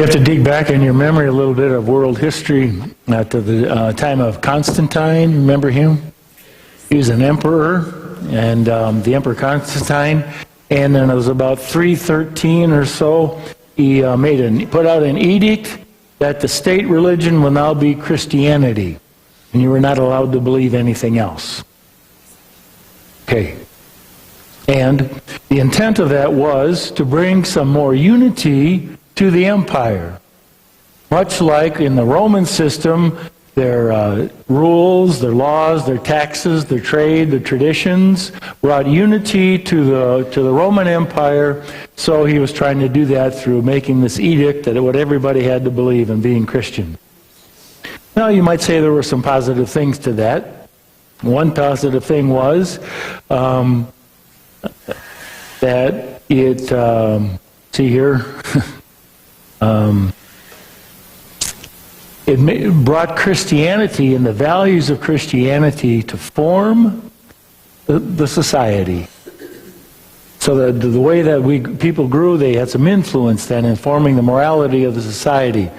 You have to dig back in your memory a little bit of world history at the time of Constantine. Remember him? He was an emperor, and the Emperor Constantine. And then it was about 313 or so. He put out an edict that the state religion will now be Christianity, and you were not allowed to believe anything else. Okay. And the intent of that was to bring some more unity to the empire. Much like in the Roman system, their rules, their laws, their taxes, their trade, their traditions brought unity to the Roman Empire. So he was trying to do that through making this edict that what everybody had to believe in being Christian. Now you might say there were some positive things to that. One positive thing was that it, see here, it brought Christianity and the values of Christianity to form the society. So the way that people grew, they had some influence then in forming the morality of the society.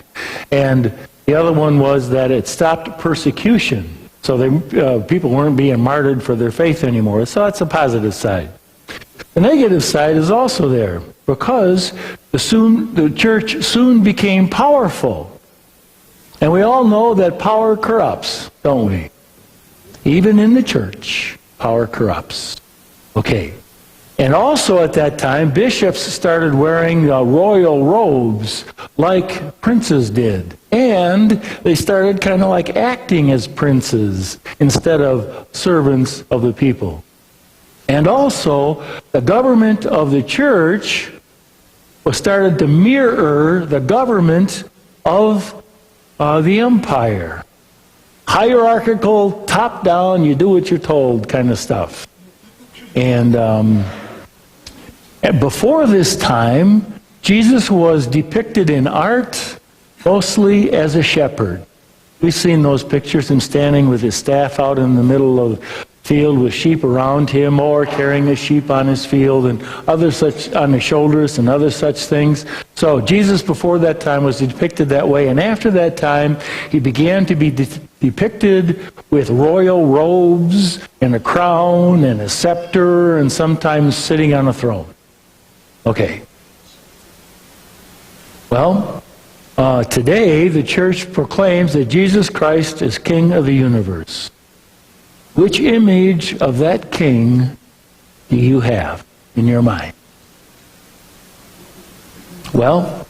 And the other one was that it stopped persecution. So people weren't being martyred for their faith anymore. So that's a positive side. The negative side is also there because the church soon became powerful. And we all know that power corrupts, don't we? Even in the church, power corrupts. Okay. And also at that time, bishops started wearing royal robes like princes did. And they started kind of like acting as princes instead of servants of the people. And also, the government of the church was started to mirror the government of the empire. Hierarchical, top-down, you do what you're told kind of stuff. And before this time, Jesus was depicted in art mostly as a shepherd. We've seen those pictures, him standing with his staff out in the middle of the field with sheep around him, or carrying a sheep on his field and other such on his shoulders and other such things. So Jesus before that time was depicted that way, and after that time he began to be depicted with royal robes and a crown and a scepter and sometimes sitting on a throne. Okay. Well, today the church proclaims that Jesus Christ is King of the universe. Which image of that king do you have in your mind? Well,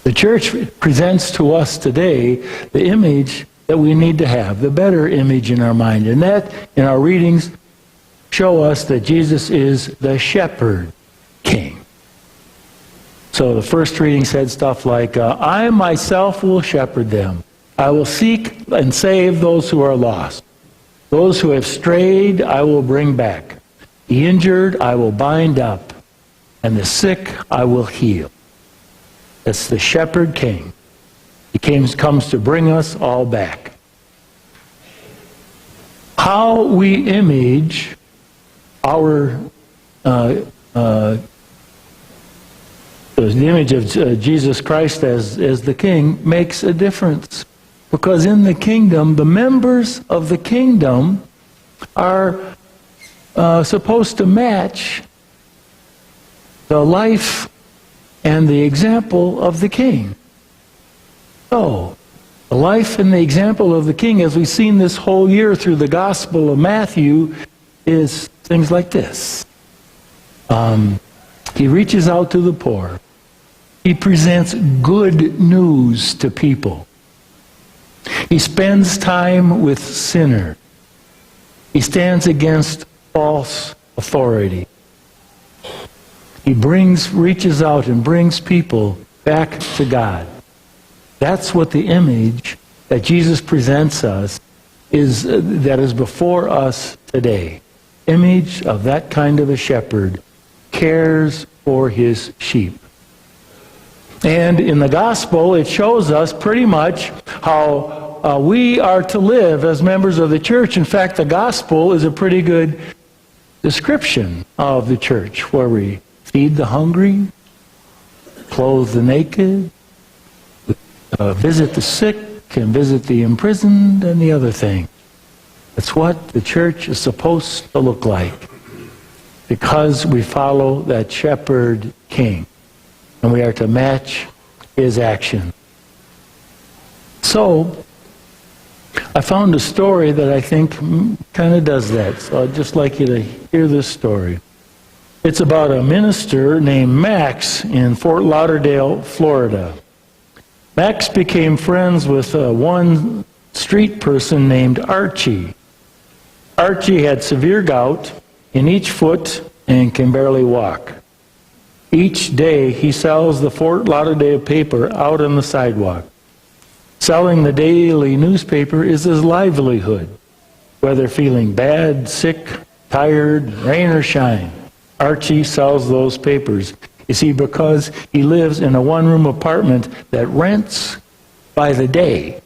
the church presents to us today the image that we need to have, the better image in our mind. And that, in our readings, show us that Jesus is the shepherd king. So the first reading said stuff like, I myself will shepherd them. I will seek and save those who are lost. Those who have strayed, I will bring back. The injured, I will bind up. And the sick, I will heal. That's the shepherd king. He comes to bring us all back. How we image our the image of Jesus Christ as the king makes a difference. Because in the kingdom, the members of the kingdom are supposed to match the life and the example of the king. So, the life and the example of the king, as we've seen this whole year through the Gospel of Matthew, is things like this. He reaches out to the poor. He presents good news to people. He spends time with sinners. He stands against false authority. He reaches out and brings people back to God. That's what the image that Jesus presents us is, that is before us today. Image of that kind of a shepherd cares for his sheep. And in the gospel, it shows us pretty much how we are to live as members of the church. In fact, the gospel is a pretty good description of the church, where we feed the hungry, clothe the naked, visit the sick and visit the imprisoned and the other thing. It's what the church is supposed to look like, because we follow that shepherd king, and we are to match his action. So, I found a story that I think kind of does that. So I'd just like you to hear this story. It's about a minister named Max in Fort Lauderdale, Florida. Max became friends with one street person named Archie. Archie had severe gout in each foot and can barely walk. Each day he sells the Fort Lauderdale paper out on the sidewalk. Selling the daily newspaper is his livelihood, whether feeling bad, sick, tired, rain or shine. Archie sells those papers. You see, because he lives in a one-room apartment that rents by the day.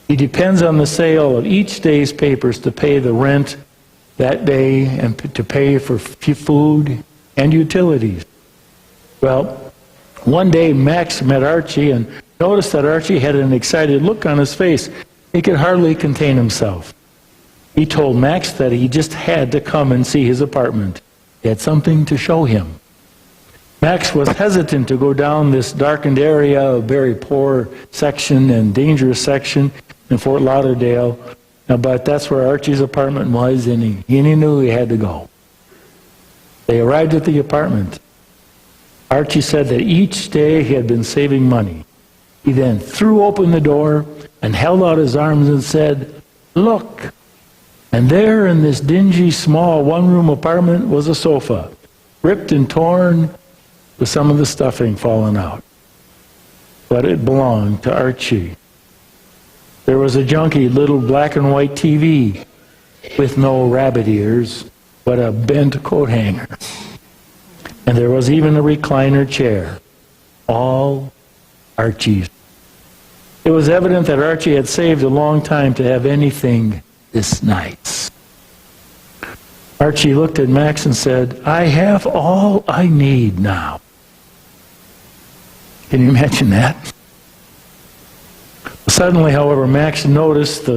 He depends on the sale of each day's papers to pay the rent that day and to pay for food and utilities. Well, one day Max met Archie and noticed that Archie had an excited look on his face. He could hardly contain himself. He told Max that he just had to come and see his apartment. He had something to show him. Max was hesitant to go down this darkened area, a very poor section and dangerous section in Fort Lauderdale, but that's where Archie's apartment was, and he knew he had to go. They arrived at the apartment. Archie said that each day he had been saving money. He then threw open the door and held out his arms and said, "Look." And there in this dingy, small, one-room apartment was a sofa, ripped and torn, with some of the stuffing fallen out. But it belonged to Archie. There was a junky little black and white TV with no rabbit ears, but a bent coat hanger. And there was even a recliner chair, all Archie's. It was evident that Archie had saved a long time to have anything this nice. Archie looked at Max and said, "I have all I need now." Can you imagine that? Suddenly, however, Max noticed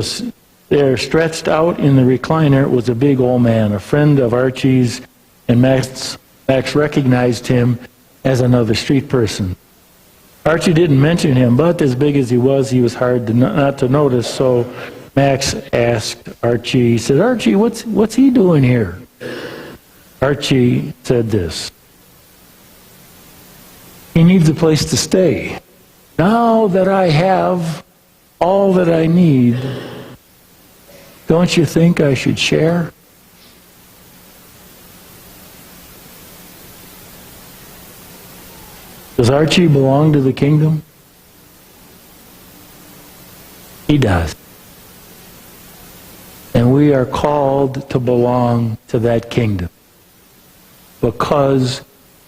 there stretched out in the recliner was a big old man, a friend of Archie's, and Max recognized him as another street person. Archie didn't mention him, but as big as he was hard not to notice, so Max asked Archie, he said, "Archie, what's he doing here?" Archie said this: "He needs a place to stay. Now that I have all that I need, don't you think I should share?" Does Archie belong to the kingdom? He does. And we are called to belong to that kingdom, because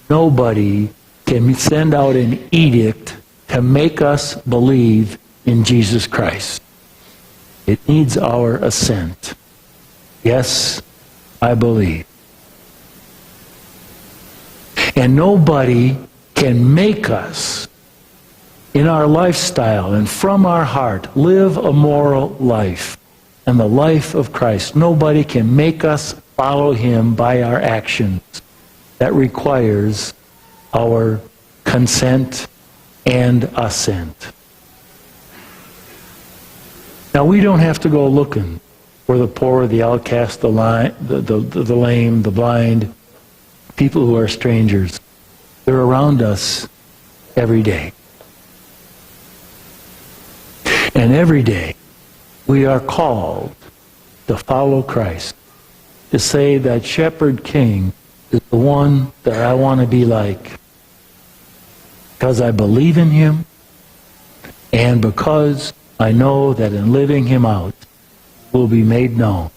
nobody can send out an edict to make us believe in Jesus Christ. It needs our assent. Yes, I believe. And nobody can make us, in our lifestyle and from our heart, live a moral life and the life of Christ. Nobody can make us follow him by our actions. That requires our consent and assent. Now, we don't have to go looking for the poor, the outcast, the lame, the blind, people who are strangers. They're around us every day. And every day, we are called to follow Christ, to say that Shepherd King is the one that I want to be like, because I believe in him, and because I know that in living him out, will be made known,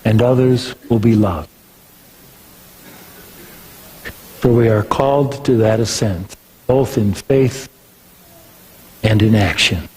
and others will be loved. For we are called to that assent, both in faith and in action.